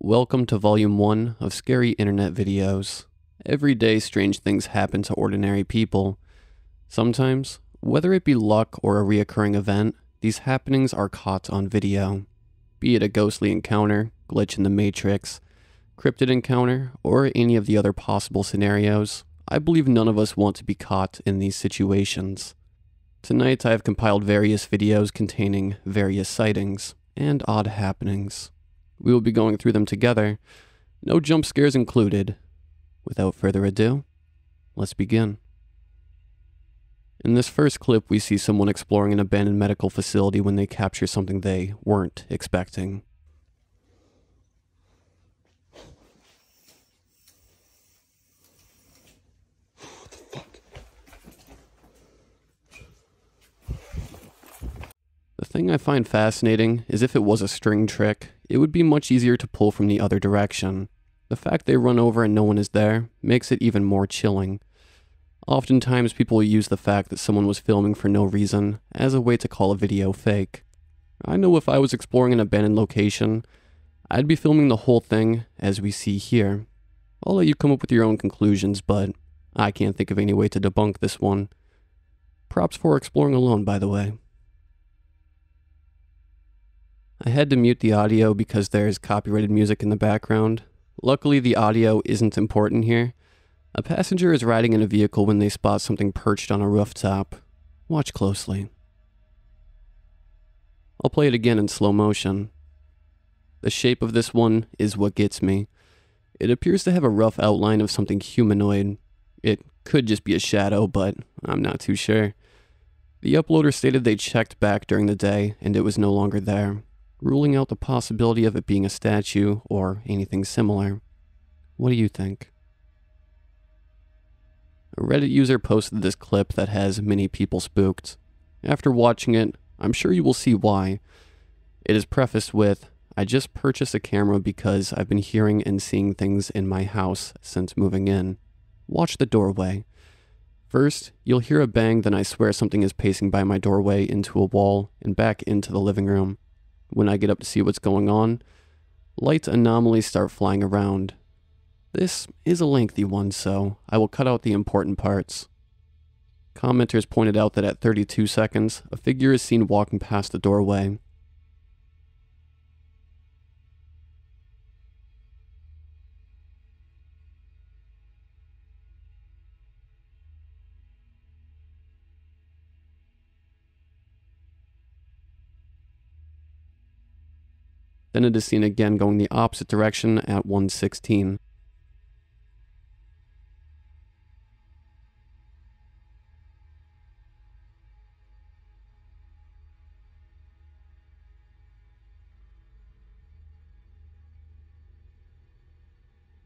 Welcome to Volume 1 of Scary Internet Videos. Every day strange things happen to ordinary people. Sometimes, whether it be luck or a reoccurring event, these happenings are caught on video. Be it a ghostly encounter, glitch in the Matrix, cryptid encounter, or any of the other possible scenarios, I believe none of us want to be caught in these situations. Tonight I have compiled various videos containing various sightings and odd happenings. We will be going through them together, no jump scares included. Without further ado, let's begin. In this first clip, we see someone exploring an abandoned medical facility when they capture something they weren't expecting. What the fuck? The thing I find fascinating is if it was a string trick, it would be much easier to pull from the other direction. The fact they run over and no one is there makes it even more chilling. Oftentimes people will use the fact that someone was filming for no reason as a way to call a video fake. I know if I was exploring an abandoned location, I'd be filming the whole thing as we see here. I'll let you come up with your own conclusions, but I can't think of any way to debunk this one. Props for exploring alone, by the way. I had to mute the audio because there's copyrighted music in the background. Luckily, the audio isn't important here. A passenger is riding in a vehicle when they spot something perched on a rooftop. Watch closely. I'll play it again in slow motion. The shape of this one is what gets me. It appears to have a rough outline of something humanoid. It could just be a shadow, but I'm not too sure. The uploader stated they checked back during the day and it was no longer there, ruling out the possibility of it being a statue or anything similar. What do you think? A Reddit user posted this clip that has many people spooked. After watching it, I'm sure you will see why. It is prefaced with, "I just purchased a camera because I've been hearing and seeing things in my house since moving in. Watch the doorway. First, you'll hear a bang, then I swear something is pacing by my doorway into a wall and back into the living room. When I get up to see what's going on, light anomalies start flying around. This is a lengthy one, so I will cut out the important parts." Commenters pointed out that at 32 seconds, a figure is seen walking past the doorway. Then it is seen again going the opposite direction at 1:16.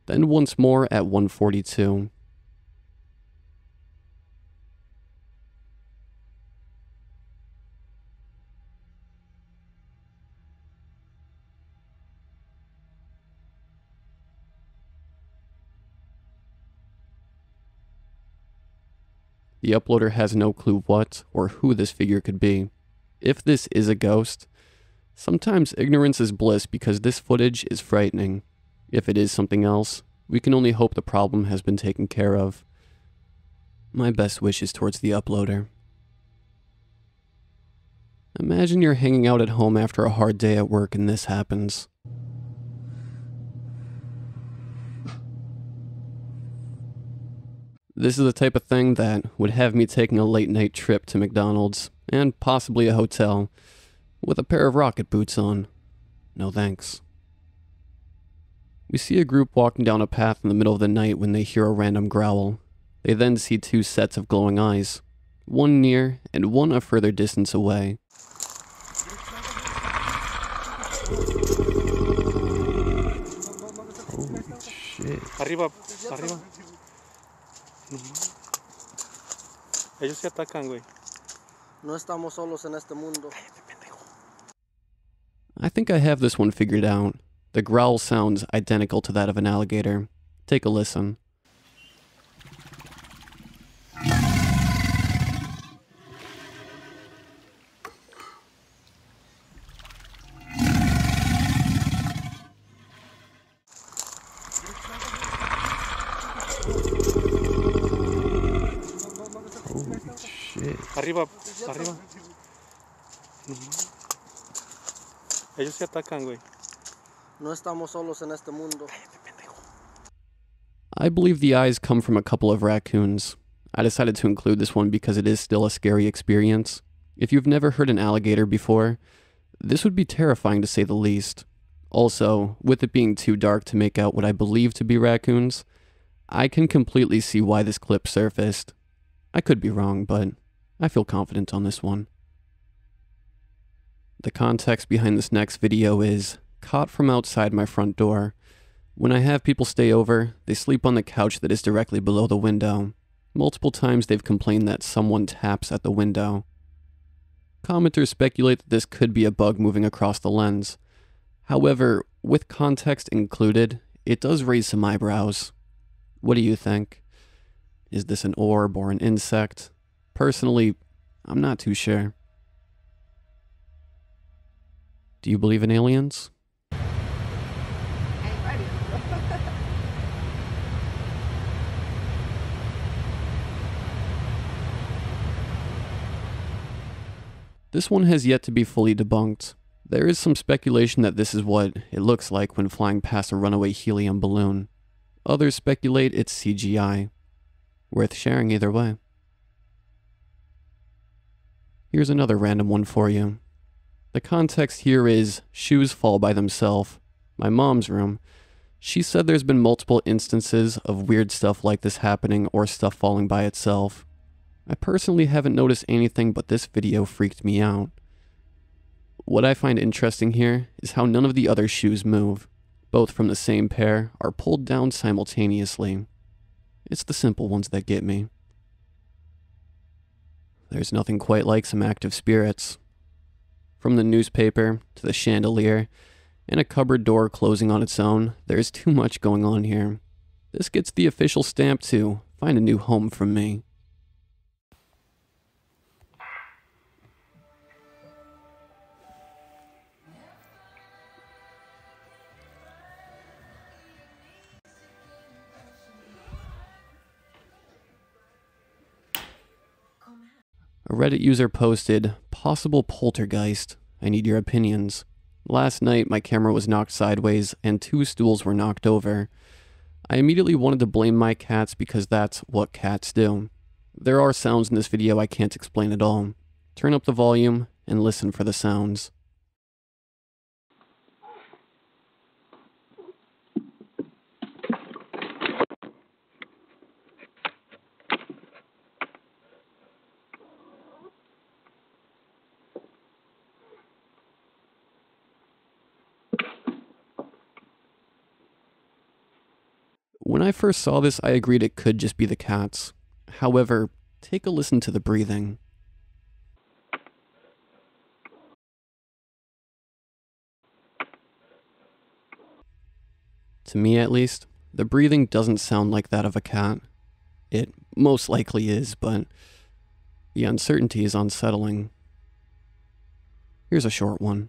Then once more at 1:42. The uploader has no clue what or who this figure could be. If this is a ghost, sometimes ignorance is bliss because this footage is frightening. If it is something else, we can only hope the problem has been taken care of. My best wishes towards the uploader. Imagine you're hanging out at home after a hard day at work and this happens. This is the type of thing that would have me taking a late night trip to McDonald's, and possibly a hotel, with a pair of rocket boots on. No thanks. We see a group walking down a path in the middle of the night when they hear a random growl. They then see two sets of glowing eyes, one near and one a further distance away. Holy shit. Arriba, arriba. Ellos se atacan, güey. No estamos solos en este mundo. I think I have this one figured out. The growl sounds identical to that of an alligator. Take a listen. Holy shit. Arriba, arriba. Ellos se atacan, güey. No estamos solos en este mundo. I believe the eyes come from a couple of raccoons. I decided to include this one because it is still a scary experience. If you've never heard an alligator before, this would be terrifying to say the least. Also, with it being too dark to make out what I believe to be raccoons, I can completely see why this clip surfaced. I could be wrong, but I feel confident on this one. The context behind this next video is caught from outside my front door. When I have people stay over, they sleep on the couch that is directly below the window. Multiple times they've complained that someone taps at the window. Commenters speculate that this could be a bug moving across the lens. However, with context included, it does raise some eyebrows. What do you think? Is this an orb or an insect? Personally, I'm not too sure. Do you believe in aliens? This one has yet to be fully debunked. There is some speculation that this is what it looks like when flying past a runaway helium balloon. Others speculate it's CGI. Worth sharing either way. Here's another random one for you. The context here is shoes fall by themselves. My mom's room. She said there's been multiple instances of weird stuff like this happening or stuff falling by itself. I personally haven't noticed anything, but this video freaked me out. What I find interesting here is how none of the other shoes move. Both from the same pair are pulled down simultaneously. It's the simple ones that get me. There's nothing quite like some active spirits. From the newspaper to the chandelier and a cupboard door closing on its own, there's too much going on here. This gets the official stamp to find a new home from me. A Reddit user posted, "Possible poltergeist. I need your opinions. Last night, my camera was knocked sideways and 2 stools were knocked over. I immediately wanted to blame my cats because that's what cats do. There are sounds in this video I can't explain at all. Turn up the volume and listen for the sounds." When I first saw this, I agreed it could just be the cats. However, take a listen to the breathing. To me at least, the breathing doesn't sound like that of a cat. It most likely is, but the uncertainty is unsettling. Here's a short one.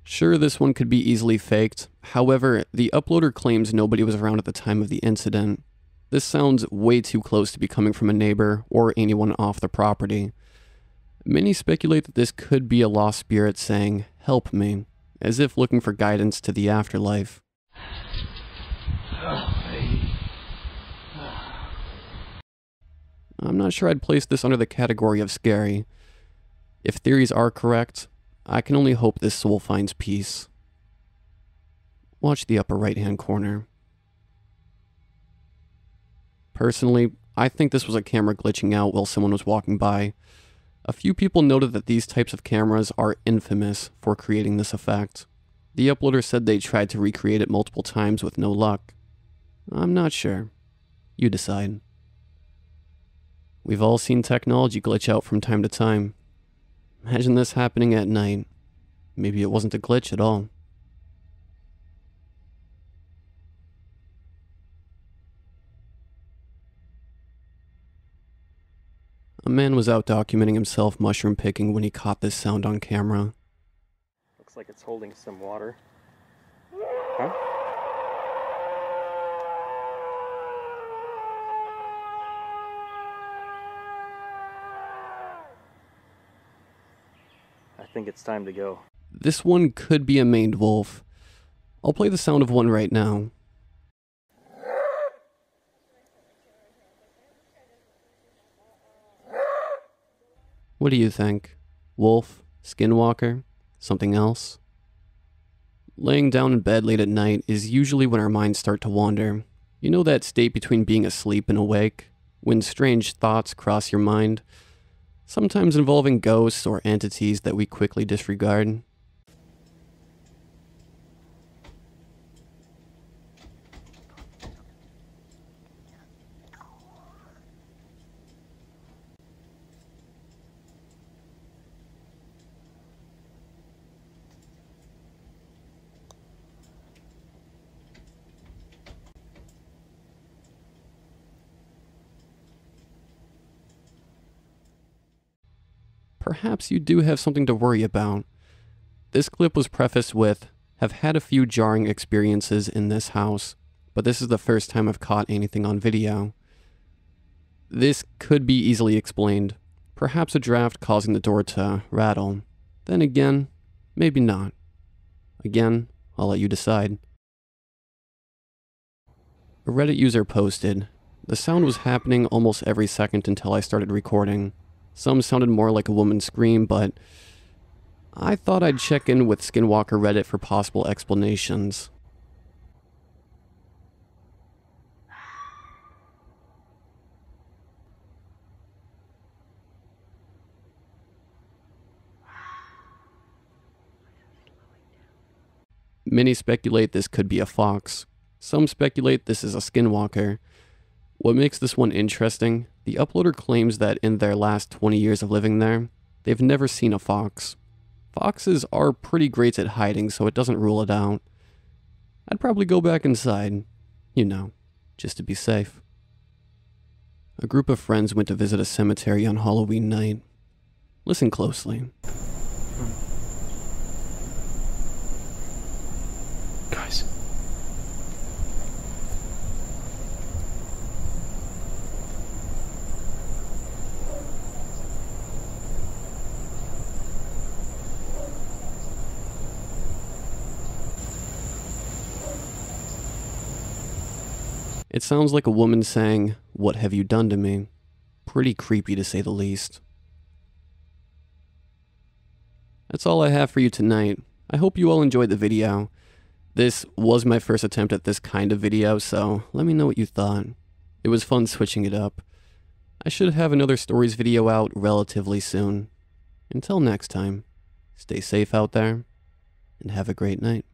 Sure, this one could be easily faked. However, the uploader claims nobody was around at the time of the incident. This sounds way too close to be coming from a neighbor or anyone off the property. Many speculate that this could be a lost spirit saying, "Help me," as if looking for guidance to the afterlife. I'm not sure I'd place this under the category of scary. If theories are correct, I can only hope this soul finds peace. Watch the upper right-hand corner. Personally, I think this was a camera glitching out while someone was walking by. A few people noted that these types of cameras are infamous for creating this effect. The uploader said they tried to recreate it multiple times with no luck. I'm not sure. You decide. We've all seen technology glitch out from time to time. Imagine this happening at night. maybe it wasn't a glitch at all. A man was out documenting himself mushroom picking when he caught this sound on camera. Looks like it's holding some water. Huh? I think it's time to go. This one could be a maned wolf. I'll play the sound of one right now. What do you think? Wolf? Skinwalker? Something else? Laying down in bed late at night is usually when our minds start to wander. You know that state between being asleep and awake, when strange thoughts cross your mind, sometimes involving ghosts or entities that we quickly disregard. Perhaps you do have something to worry about. This clip was prefaced with, "Have had a few jarring experiences in this house, but this is the first time I've caught anything on video." This could be easily explained. Perhaps a draft causing the door to rattle. Then again, maybe not. Again, I'll let you decide. A Reddit user posted, "The sound was happening almost every second until I started recording. Some sounded more like a woman's scream, but I thought I'd check in with Skinwalker Reddit for possible explanations." Many speculate this could be a fox. Some speculate this is a skinwalker. What makes this one interesting, the uploader claims that in their last 20 years of living there, they've never seen a fox. Foxes are pretty great at hiding, so it doesn't rule it out. I'd probably go back inside, you know, just to be safe. A group of friends went to visit a cemetery on Halloween night. Listen closely. Guys. It sounds like a woman saying, "What have you done to me?" Pretty creepy to say the least. That's all I have for you tonight. I hope you all enjoyed the video. This was my first attempt at this kind of video, so let me know what you thought. It was fun switching it up. I should have another stories video out relatively soon. Until next time, stay safe out there, and have a great night.